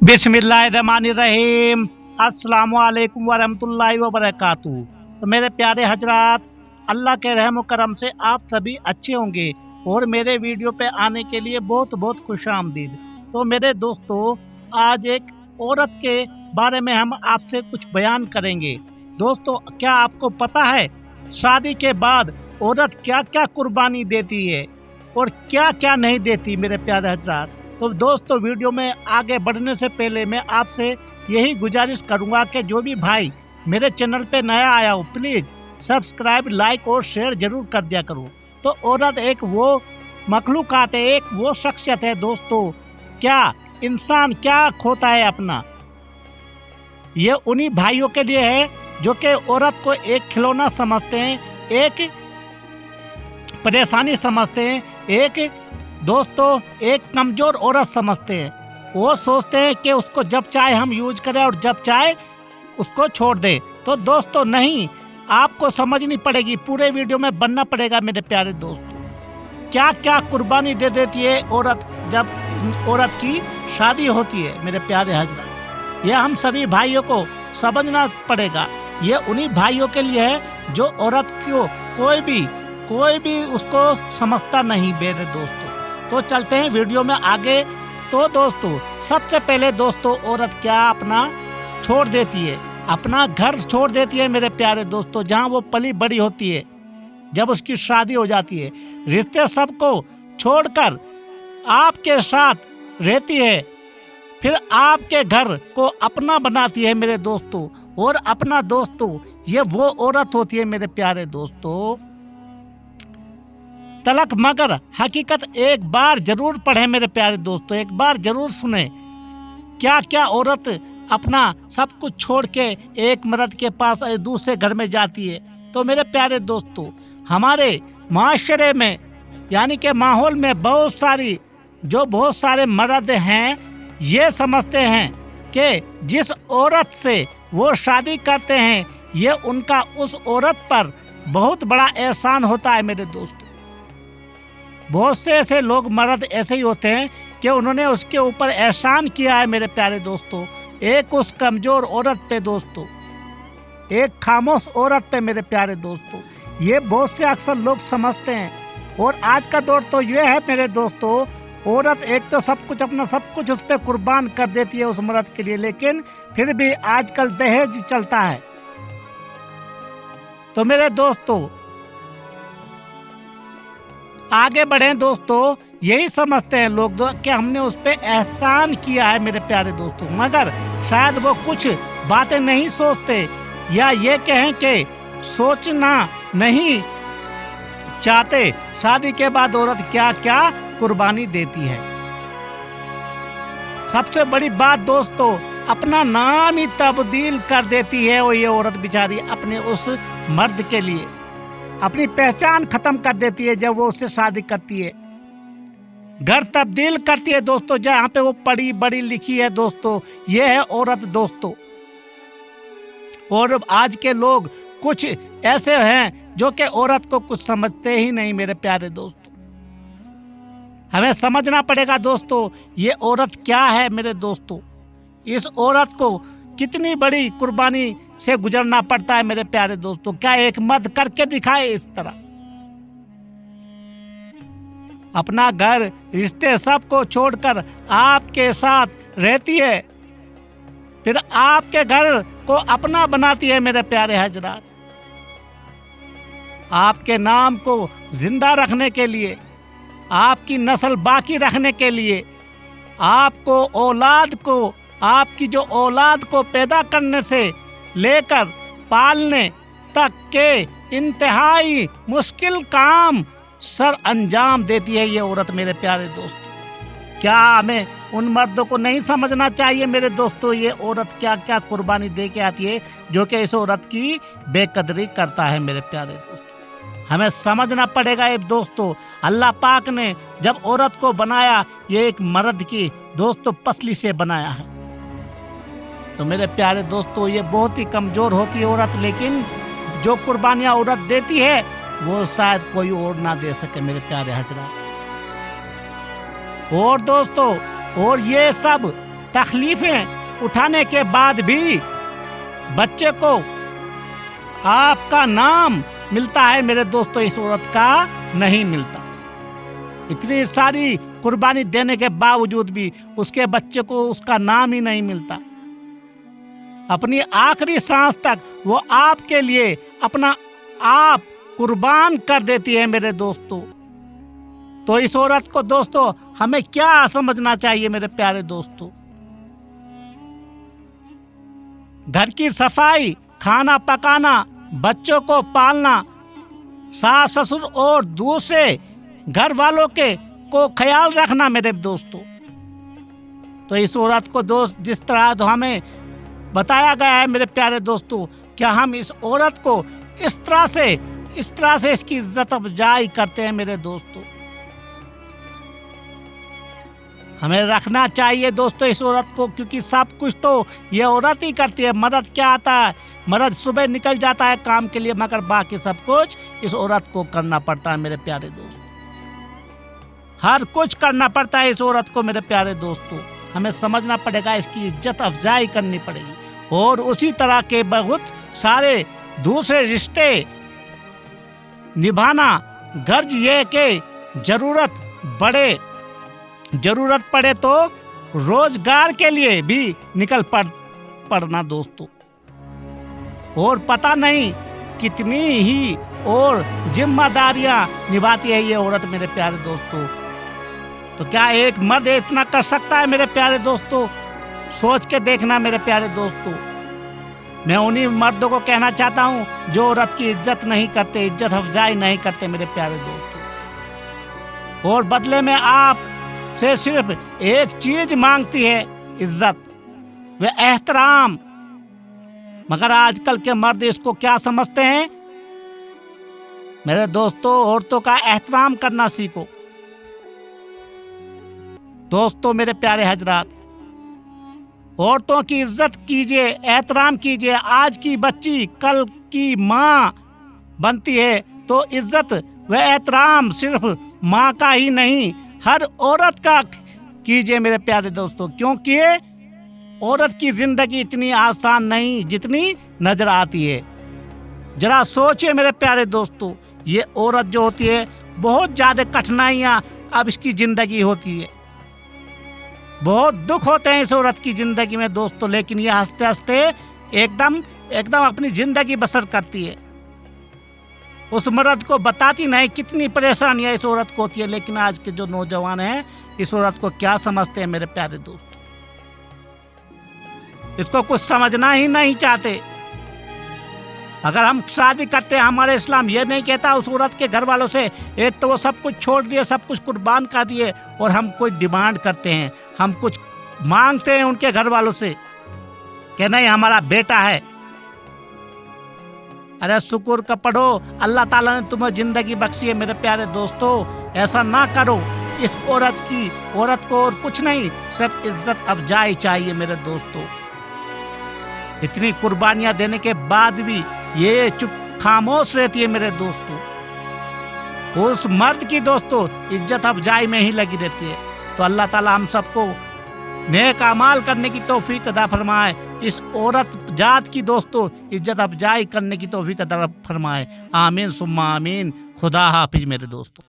बिस्मिल्लाहिर्रहमानिर्रहीम। अस्सलामुअलैकुम वरहमतुल्लाहि वबरकातुहू। तो मेरे प्यारे हजरात, अल्लाह के रहम करम से आप सभी अच्छे होंगे और मेरे वीडियो पे आने के लिए बहुत बहुत खुशामदीद। तो मेरे दोस्तों, आज एक औरत के बारे में हम आपसे कुछ बयान करेंगे। दोस्तों, क्या आपको पता है शादी के बाद औरत क्या क्या कुर्बानी देती है और क्या क्या नहीं देती? मेरे प्यारे हजरात, तो दोस्तों, वीडियो में आगे बढ़ने से पहले मैं आपसे यही गुजारिश करूंगा कि जो भी भाई मेरे चैनल पे नया आया हो, प्लीज़ सब्सक्राइब, लाइक और शेयर जरूर कर दिया करो। तो औरत एक वो मखलूकात है, एक वो शख्सियत है दोस्तों, क्या इंसान क्या खोता है अपना, ये उन्हीं भाइयों के लिए है जो कि औरत को एक खिलौना समझते हैं, एक परेशानी समझते हैं, एक दोस्तों एक कमज़ोर औरत समझते हैं। वो सोचते हैं कि उसको जब चाहे हम यूज करें और जब चाहे उसको छोड़ दें। तो दोस्तों नहीं, आपको समझनी पड़ेगी, पूरे वीडियो में बनना पड़ेगा मेरे प्यारे दोस्तों। क्या क्या कुर्बानी दे देती है औरत जब औरत की शादी होती है। मेरे प्यारे हजरात, ये हम सभी भाइयों को समझना पड़ेगा। ये उन्हीं भाइयों के लिए है जो औरत को कोई भी उसको समझता नहीं। मेरे दोस्तों, तो चलते हैं वीडियो में आगे। तो दोस्तों, सबसे पहले दोस्तों, औरत क्या अपना छोड़ देती है, अपना घर छोड़ देती है मेरे प्यारे दोस्तों, जहां वो पली बड़ी होती है। जब उसकी शादी हो जाती है, रिश्ते सबको छोड़कर आपके साथ रहती है, फिर आपके घर को अपना बनाती है मेरे दोस्तों। और अपना दोस्तों, ये वो औरत होती है मेरे प्यारे दोस्तों, तलक मगर हकीकत एक बार जरूर पढ़े मेरे प्यारे दोस्तों, एक बार जरूर सुने। क्या क्या औरत अपना सब कुछ छोड़ के एक मर्द के पास दूसरे घर में जाती है। तो मेरे प्यारे दोस्तों, हमारे माशरे में यानी कि माहौल में बहुत सारे मर्द हैं, ये समझते हैं कि जिस औरत से वो शादी करते हैं, ये उनका उस औरत पर बहुत बड़ा एहसान होता है मेरे दोस्तों। बहुत से ऐसे लोग मर्द ऐसे ही होते हैं कि उन्होंने उसके ऊपर एहसान किया है मेरे प्यारे दोस्तों, एक उस कमज़ोर औरत पे दोस्तों, एक खामोश औरत पे मेरे प्यारे दोस्तों। ये बहुत से अक्सर लोग समझते हैं। और आज का दौर तो ये है मेरे दोस्तों, औरत एक तो अपना सब कुछ उस पर कुर्बान कर देती है उस मर्द के लिए, लेकिन फिर भी आजकल दहेज चलता है। तो मेरे दोस्तों, आगे बढ़ें दोस्तों, यही समझते हैं लोग कि हमने उस पर एहसान किया है मेरे प्यारे दोस्तों, मगर शायद वो कुछ बातें नहीं सोचते, या ये कहें कि सोचना नहीं चाहते शादी के बाद औरत क्या क्या कुर्बानी देती है। सबसे बड़ी बात दोस्तों, अपना नाम ही तब्दील कर देती है वो ये औरत बेचारी, अपने उस मर्द के लिए अपनी पहचान खत्म कर देती है जब वो उससे शादी करती है। घर तब्दील करती है दोस्तों, जहाँ पे वो पढ़ी बड़ी लिखी है दोस्तों, ये है औरत दोस्तों। और आज के लोग कुछ ऐसे हैं जो कि औरत को कुछ समझते ही नहीं मेरे प्यारे दोस्तों। हमें समझना पड़ेगा दोस्तों, ये औरत क्या है मेरे दोस्तों, इस औरत को कितनी बड़ी कुर्बानी से गुजरना पड़ता है मेरे प्यारे दोस्तों। क्या एक मर्द करके दिखाए इस तरह, अपना घर रिश्ते सबको छोड़कर आपके साथ रहती है, फिर आपके घर को अपना बनाती है मेरे प्यारे हजरात। आपके नाम को जिंदा रखने के लिए, आपकी नस्ल बाकी रखने के लिए, आपकी जो औलाद को पैदा करने से लेकर पालने तक के इंतहाई मुश्किल काम सर अंजाम देती है ये औरत मेरे प्यारे दोस्तों। क्या हमें उन मर्दों को नहीं समझना चाहिए मेरे दोस्तों, ये औरत क्या क्या कुर्बानी दे के आती है जो कि इस औरत की बेकदरी करता है मेरे प्यारे दोस्तों। हमें समझना पड़ेगा ये दोस्तों, अल्लाह पाक ने जब औरत को बनाया, ये एक मर्द की दोस्तों पसली से बनाया है। तो मेरे प्यारे दोस्तों, ये बहुत ही कमज़ोर होती है औरत, लेकिन जो कुर्बानियाँ औरत देती है वो शायद कोई और ना दे सके मेरे प्यारे हजरात। और दोस्तों, और ये सब तकलीफें उठाने के बाद भी बच्चे को आपका नाम मिलता है मेरे दोस्तों, इस औरत का नहीं मिलता। इतनी सारी कुर्बानी देने के बावजूद भी उसके बच्चे को उसका नाम ही नहीं मिलता। अपनी आखिरी सांस तक वो आपके लिए अपना आप कुर्बान कर देती है मेरे दोस्तों। तो इस औरत को दोस्तों हमें क्या समझना चाहिए मेरे प्यारे दोस्तों? घर की सफाई, खाना पकाना, बच्चों को पालना, सास ससुर और दूसरे घर वालों के को ख्याल रखना मेरे दोस्तों। तो इस औरत को दोस्त जिस तरह तो हमें बताया गया है मेरे प्यारे दोस्तों, क्या हम इस औरत को इस तरह से इसकी इज्जत अफजाई करते हैं मेरे दोस्तों? हमें रखना चाहिए दोस्तों इस औरत को, क्योंकि सब कुछ तो ये औरत ही करती है। मर्द क्या आता है, मर्द सुबह निकल जाता है काम के लिए, मगर बाकी सब कुछ इस औरत को करना पड़ता है मेरे प्यारे दोस्तों। हर कुछ करना पड़ता है इस औरत को मेरे प्यारे दोस्तों। हमें समझना पड़ेगा, इसकी इज्जत अफजाई करनी पड़ेगी। और उसी तरह के बहुत सारे दूसरे रिश्ते निभाना गर्ज ये कि जरूरत पड़े तो रोजगार के लिए भी निकल पड़ना दोस्तों। और पता नहीं कितनी ही और जिम्मेदारियां निभाती है ये औरत मेरे प्यारे दोस्तों। तो क्या एक मर्द इतना कर सकता है मेरे प्यारे दोस्तों? सोच के देखना मेरे प्यारे दोस्तों। मैं उन्हीं मर्दों को कहना चाहता हूं जो औरत की इज्जत नहीं करते, इज्जत अफजाई नहीं करते मेरे प्यारे दोस्तों। और बदले में आप से सिर्फ एक चीज मांगती है, इज्जत व एहतराम। मगर आजकल के मर्द इसको क्या समझते हैं मेरे दोस्तों? औरतों का एहतराम करना सीखो दोस्तों। मेरे प्यारे हजरात, औरतों की इज्जत कीजिए, एहतराम कीजिए। आज की बच्ची कल की माँ बनती है, तो इज्जत व एहतराम सिर्फ माँ का ही नहीं, हर औरत का कीजिए मेरे प्यारे दोस्तों। क्योंकि औरत की जिंदगी इतनी आसान नहीं जितनी नजर आती है। जरा सोचिए मेरे प्यारे दोस्तों, ये औरत जो होती है बहुत ज्यादा कठिनाइयां अब इसकी जिंदगी होती है, बहुत दुख होते हैं इस औरत की जिंदगी में दोस्तों। लेकिन ये हंसते हंसते एकदम अपनी जिंदगी बसर करती है। उस मर्द को बताती नहीं कितनी परेशानियां इस औरत को होती है। लेकिन आज के जो नौजवान हैं इस औरत को क्या समझते हैं मेरे प्यारे दोस्तों? इसको कुछ समझना ही नहीं चाहते। अगर हम शादी करते हैं, हमारे इस्लाम ये नहीं कहता उस औरत के घर वालों से, एक तो वो सब कुछ छोड़ दिए, सब कुछ कुर्बान कर दिए, और हम कोई डिमांड करते हैं, हम कुछ मांगते हैं उनके घर वालों से कि नहीं हमारा बेटा है। अरे शुक्र का पढ़ो, अल्लाह ताला ने तुम्हें जिंदगी बख्शी है मेरे प्यारे दोस्तों। ऐसा ना करो। इस औरत को और कुछ नहीं, सिर्फ इज्जत अफजाई चाहिए मेरे दोस्तों। इतनी कुर्बानियां देने के बाद भी ये चुप खामोश रहती है मेरे दोस्तों। उस मर्द की दोस्तों इज्जत अफजाई में ही लगी रहती है। तो अल्लाह ताला हम सबको नेक अमाल करने की तौफीक अता फरमाए। इस औरत जात की दोस्तों इज्जत अफजाई करने की तौफीक अता फरमाए। आमीन सुम्मा आमीन। खुदा हाफिज मेरे दोस्तों।